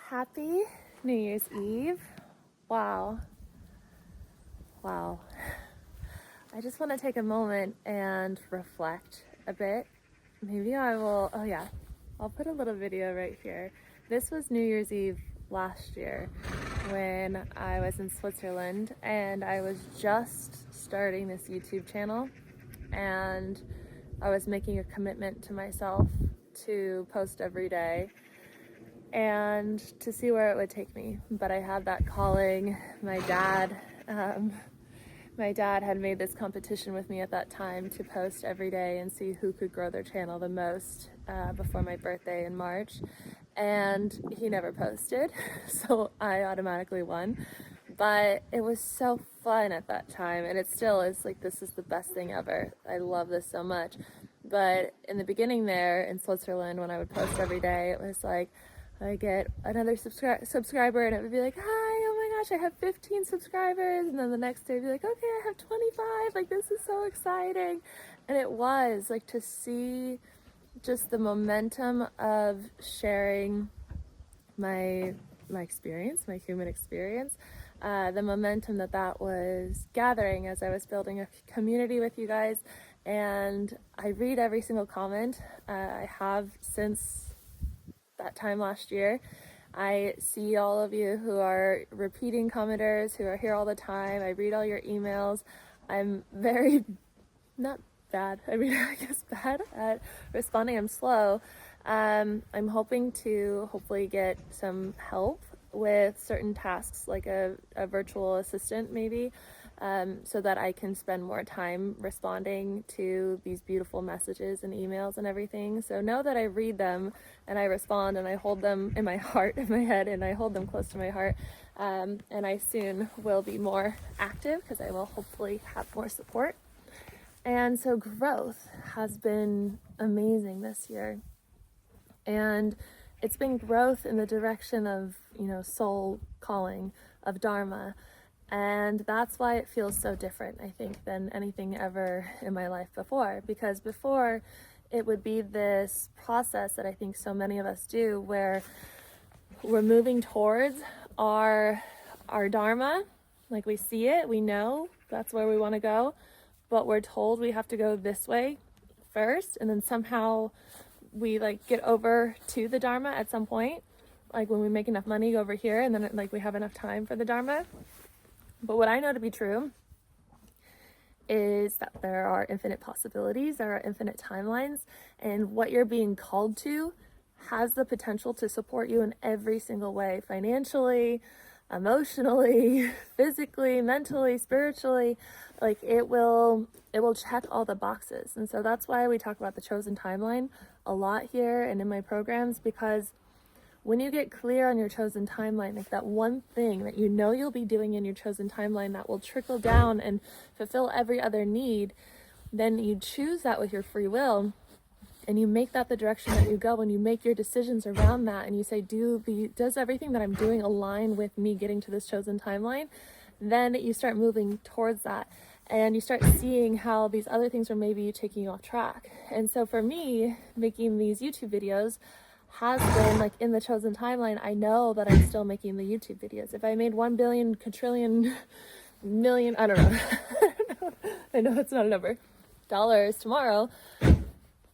Happy New Year's Eve. Wow. Wow. I just want to take a moment and reflect a bit. Maybe I'll put a little video right here. This was New Year's Eve last year when I was in Switzerland and I was just starting this YouTube channel, and I was making a commitment to myself to post every day and to see where it would take me. But I had that calling. My dad had made this competition with me at that time to post every day and see who could grow their channel the most before my birthday in March, and he never posted, so I automatically won. But it was so fun at that time, and it still is. Like, this is the best thing ever. I love this so much. But in the beginning there in Switzerland, when I would post every day, it was like I get another subscriber and it would be like, hi, oh my gosh, I have 15 subscribers. And then the next day it'd be like, okay, I have 25. Like, this is so exciting. And it was like to see just the momentum of sharing my experience, my human experience, the momentum that was gathering as I was building a community with you guys. And I read every single comment. I have since that time last year. I see all of you who are repeating commenters, who are here all the time. I read all your emails. I'm very, not bad, I guess bad at responding. I'm slow. I'm hoping to hopefully get some help with certain tasks, like a virtual assistant maybe, so that I can spend more time responding to these beautiful messages and emails and everything. So know that I read them and I respond and I hold them in my heart, in my head, and I hold them close to my heart. And I soon will be more active because I will hopefully have more support. And so growth has been amazing this year. And it's been growth in the direction of, soul calling, of dharma. And that's why it feels so different, I think, than anything ever in my life before. Because before, it would be this process that I think so many of us do, where we're moving towards our dharma. Like, we see it, we know that's where we want to go, but we're told we have to go this way first, and then somehow we get over to the dharma at some point. Like, when we make enough money, go over here, and then we have enough time for the dharma. But what I know to be true is that there are infinite possibilities, there are infinite timelines, and what you're being called to has the potential to support you in every single way, financially, emotionally, physically, mentally, spiritually. Like, it will check all the boxes. And so that's why we talk about the chosen timeline a lot here and in my programs, because when you get clear on your chosen timeline, like that one thing that you'll be doing in your chosen timeline that will trickle down and fulfill every other need, then you choose that with your free will, and you make that the direction that you go, and you make your decisions around that, and you say, does everything that I'm doing align with me getting to this chosen timeline? Then you start moving towards that, and you start seeing how these other things are maybe taking you off track. And so for me, making these YouTube videos has been in the chosen timeline. I know that I'm still making the YouTube videos. If I made 1 billion, quadrillion, million, I don't know, I know it's not a number, dollars tomorrow,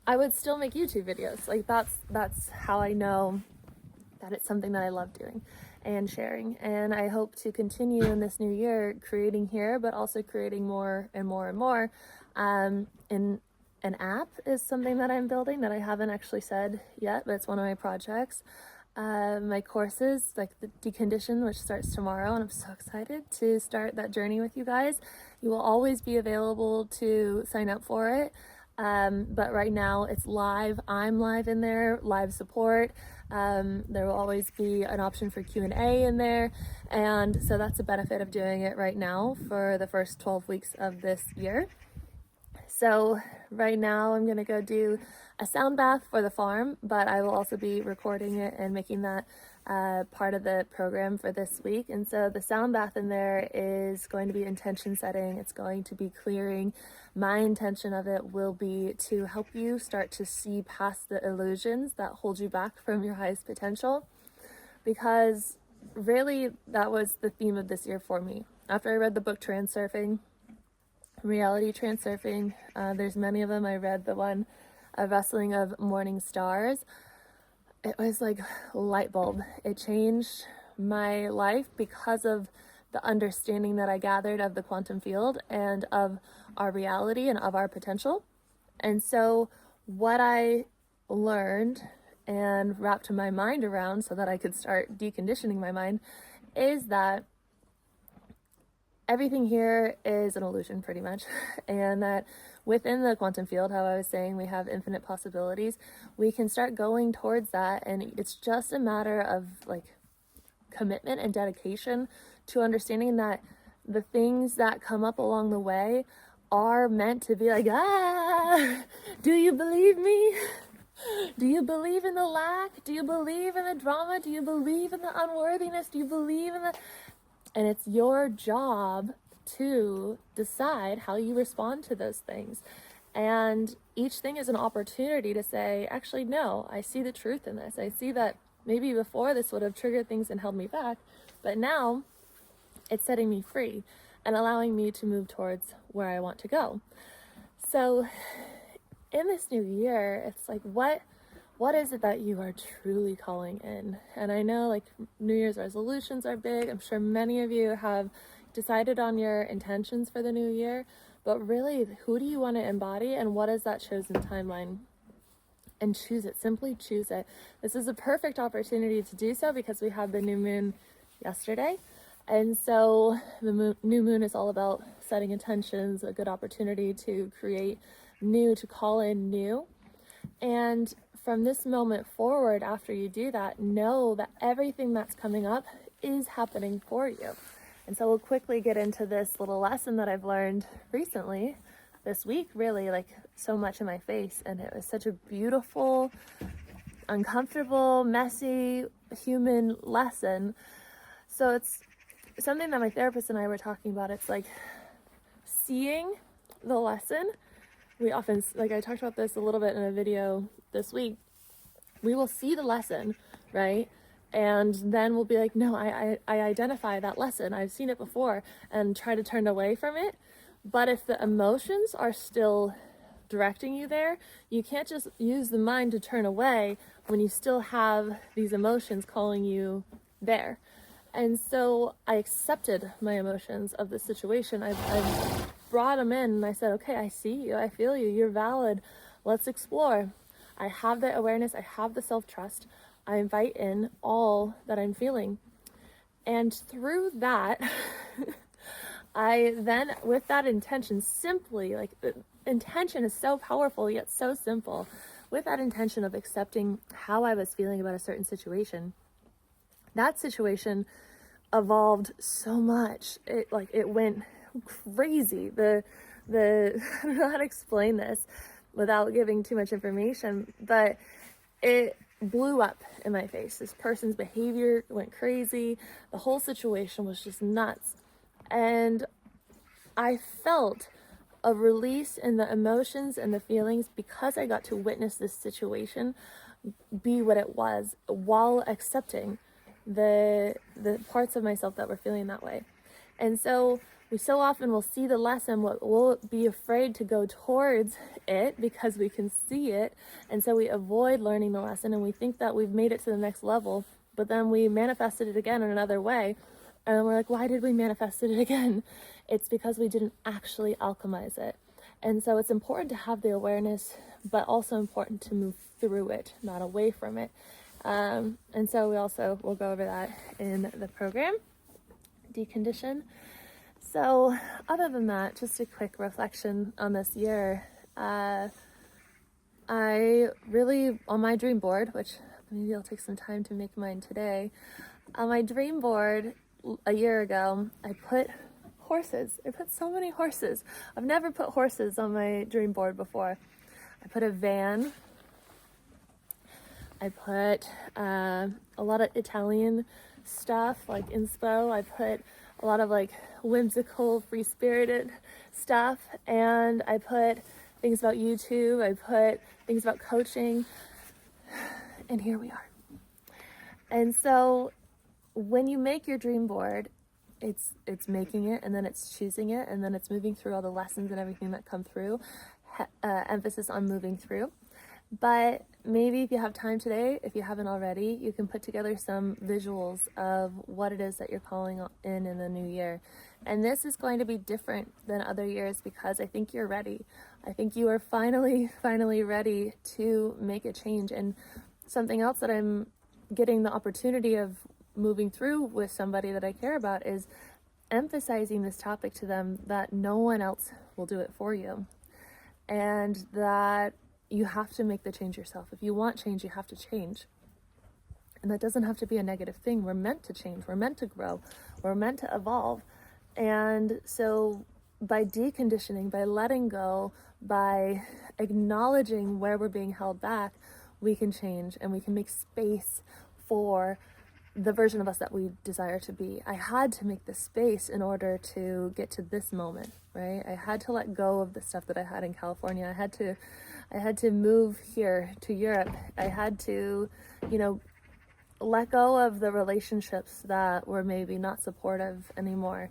I would still make YouTube videos. That's how I know that it's something that I love doing and sharing. And I hope to continue in this new year creating here, but also creating more and more and more. An app is something that I'm building that I haven't actually said yet, but it's one of my projects. My courses, like the decondition, which starts tomorrow, and I'm so excited to start that journey with you guys. You will always be available to sign up for it. But right now it's live. I'm live in there, live support. There will always be an option for Q&A in there. And so that's the benefit of doing it right now for the first 12 weeks of this year. So right now I'm going to go do a sound bath for the farm, but I will also be recording it and making that part of the program for this week. And so the sound bath in there is going to be intention setting. It's going to be clearing. My intention of it will be to help you start to see past the illusions that hold you back from your highest potential. because really that was the theme of this year for me. After I read the book Transurfing, Reality Transurfing, there's many of them. I read the one, A Wrestling of Morning Stars. It was like light bulb. It changed my life because of the understanding that I gathered of the quantum field and of our reality and of our potential. And so what I learned and wrapped my mind around so that I could start deconditioning my mind is that everything here is an illusion pretty much, and that within the quantum field, how I was saying, we have infinite possibilities. We can start going towards that, and it's just a matter of like commitment and dedication to understanding that the things that come up along the way are meant to be like, do you believe me? Do you believe in the lack? Do you believe in the drama? Do you believe in the unworthiness? Do you believe in the... And it's your job to decide how you respond to those things. And each thing is an opportunity to say, actually, no, I see the truth in this. I see that maybe before this would have triggered things and held me back, but now it's setting me free and allowing me to move towards where I want to go. So in this new year, it's like, what is it that you are truly calling in? And I know like New Year's resolutions are big. I'm sure many of you have decided on your intentions for the new year, but really, who do you want to embody and what is that chosen timeline? And choose it, simply choose it. This is a perfect opportunity to do so because we had the new moon yesterday. And so the new moon is all about setting intentions, a good opportunity to create new, to call in new. And from this moment forward, after you do that, know that everything that's coming up is happening for you. And so we'll quickly get into this little lesson that I've learned recently, this week, really, like so much in my face. And it was such a beautiful, uncomfortable, messy, human lesson. So it's something that my therapist and I were talking about. It's like seeing the lesson. We often, like I talked about this a little bit in a video this week, we will see the lesson, right? And then we'll be like, no, I identify that lesson. I've seen it before, and try to turn away from it. But if the emotions are still directing you there, you can't just use the mind to turn away when you still have these emotions calling you there. And so I accepted my emotions of the situation. I've brought them in and I said, okay, I see you, I feel you, you're valid, let's explore. I have the awareness, I have the self-trust, I invite in all that I'm feeling. And through that, I then, with that intention, simply, like the intention is so powerful yet so simple, with that intention of accepting how I was feeling about a certain situation, that situation evolved so much. It went crazy. The I don't know how to explain this without giving too much information, but it blew up in my face. This person's behavior went crazy. The whole situation was just nuts. And I felt a release in the emotions and the feelings because I got to witness this situation be what it was while accepting the parts of myself that were feeling that way. And so we so often will see the lesson, we'll be afraid to go towards it because we can see it, and so we avoid learning the lesson and we think that we've made it to the next level, but then we manifested it again in another way, and we're like, why did we manifest it again? It's because we didn't actually alchemize it. And so it's important to have the awareness, but also important to move through it, not away from it. And so we'll go over that in the program, decondition. So other than that, just a quick reflection on this year. I really, on my dream board, which maybe I'll take some time to make mine today. On my dream board a year ago, I put horses. I put so many horses. I've never put horses on my dream board before. I put a van. I put a lot of Italian stuff, like inspo. I put a lot of like whimsical, free-spirited stuff. And I put things about YouTube. I put things about coaching. And here we are. And so when you make your dream board, it's making it, and then it's choosing it, and then it's moving through all the lessons and everything that come through. Emphasis on moving through. But maybe if you have time today, if you haven't already, you can put together some visuals of what it is that you're calling in the new year. And this is going to be different than other years because I think you're ready. I think you are finally ready to make a change. And something else that I'm getting the opportunity of moving through with somebody that I care about is emphasizing this topic to them, that no one else will do it for you. And that you have to make the change yourself. If you want change, you have to change. And that doesn't have to be a negative thing. We're meant to change. We're meant to grow. We're meant to evolve. And so by deconditioning, by letting go, by acknowledging where we're being held back, we can change and we can make space for the version of us that we desire to be. I had to make this space in order to get to this moment, right? I had to let go of the stuff that I had in California. I had to move here to Europe. I had to, let go of the relationships that were maybe not supportive anymore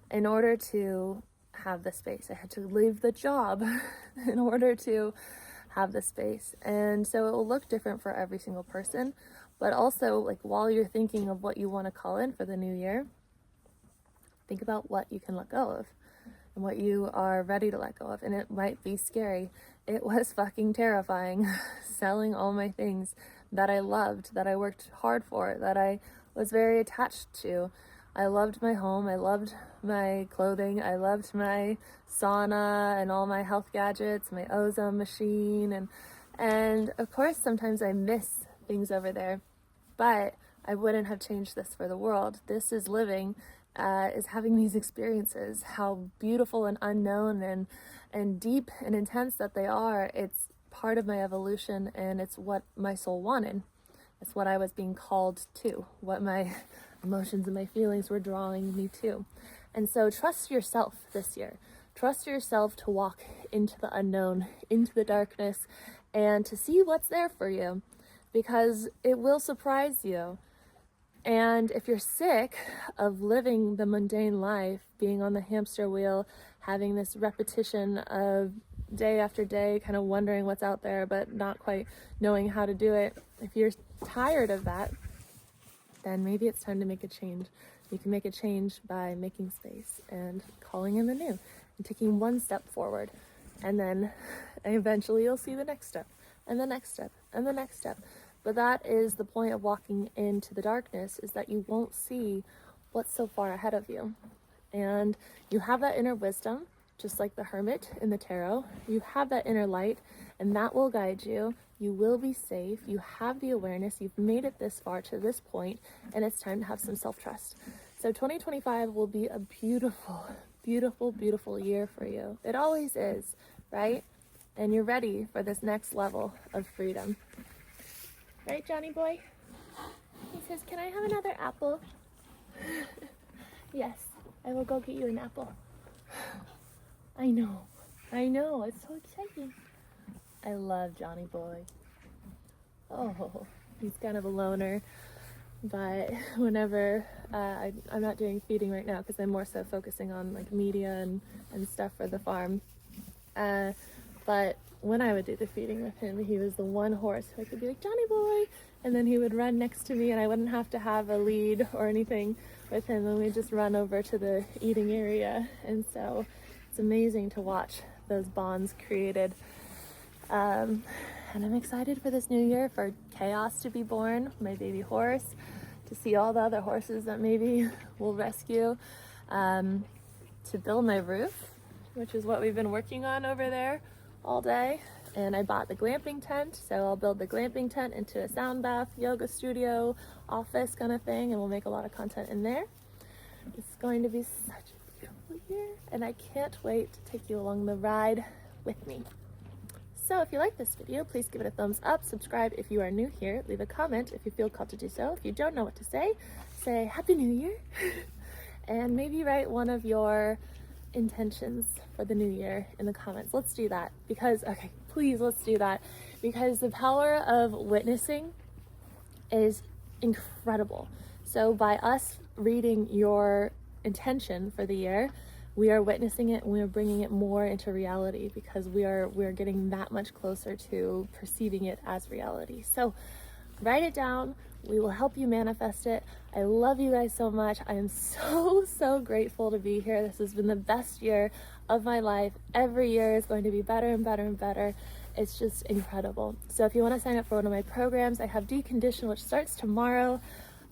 in order to have the space. I had to leave the job in order to have the space. And so it will look different for every single person. But also, like, while you're thinking of what you want to call in for the new year, think about what you can let go of and what you are ready to let go of. And it might be scary. It was fucking terrifying selling all my things that I loved, that I worked hard for, that I was very attached to. I loved my home. I loved my clothing. I loved my sauna and all my health gadgets, my ozone machine. And of course, sometimes I miss things over there, but I wouldn't have changed this for the world. This is living, is having these experiences, how beautiful and unknown and deep and intense that they are. It's part of my evolution, and it's what my soul wanted. It's what I was being called to, what my emotions and my feelings were drawing me to. And so trust yourself this year. Trust yourself to walk into the unknown, into the darkness, and to see what's there for you, because it will surprise you. And if you're sick of living the mundane life, being on the hamster wheel, having this repetition of day after day, kind of wondering what's out there, but not quite knowing how to do it, if you're tired of that, then maybe it's time to make a change. You can make a change by making space and calling in the new and taking one step forward. And then eventually you'll see the next step and the next step and the next step. But that is the point of walking into the darkness, is that you won't see what's so far ahead of you. And you have that inner wisdom, just like the hermit in the tarot. You have that inner light, and that will guide you. You will be safe. You have the awareness. You've made it this far to this point, and it's time to have some self-trust. So 2025 will be a beautiful, beautiful, beautiful year for you. It always is, right? And you're ready for this next level of freedom. Right, Johnny boy? He says, "Can I have another apple?" Yes, I will go get you an apple. I know, it's so exciting. I love Johnny boy. Oh, he's kind of a loner, but whenever, I'm not doing feeding right now because I'm more so focusing on like media and stuff for the farm. But when I would do the feeding with him, he was the one horse who I could be like, "Johnny boy," and then he would run next to me and I wouldn't have to have a lead or anything with him, and we'd just run over to the eating area. And so it's amazing to watch those bonds created. And I'm excited for this new year, for Chaos to be born, my baby horse, to see all the other horses that maybe we'll rescue, to build my roof, which is what we've been working on over there all day. And I bought the glamping tent, so I'll build the glamping tent into a sound bath, yoga studio, office kind of thing, and we'll make a lot of content in there. It's going to be such a beautiful year, and I can't wait to take you along the ride with me. So if you like this video, please give it a thumbs up, subscribe if you are new here, leave a comment if you feel called to do so. If you don't know what to say Happy New Year, and maybe write one of your intentions for the new year in the comments. Let's do that, because, okay, please, let's do that, because the power of witnessing is incredible. So by us reading your intention for the year, we are witnessing it and we are bringing it more into reality, because we are getting that much closer to perceiving it as reality. So write it down. We will help you manifest it. I love you guys so much. I am so grateful to be here. This has been the best year of my life. Every year is going to be better and better and better. It's just incredible. So if you want to sign up for one of my programs, I have Decondition, which starts tomorrow.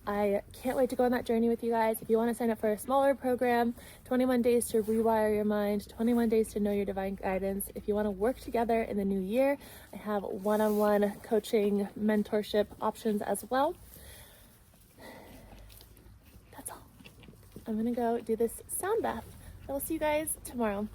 I can't wait to go on that journey with you guys. If you want to sign up for a smaller program, 21 days to rewire your mind, 21 days to know your divine guidance. If you want to work together in the new year, I have one-on-one coaching, mentorship options as well. That's all. I'm gonna go do this sound bath. I will see you guys tomorrow.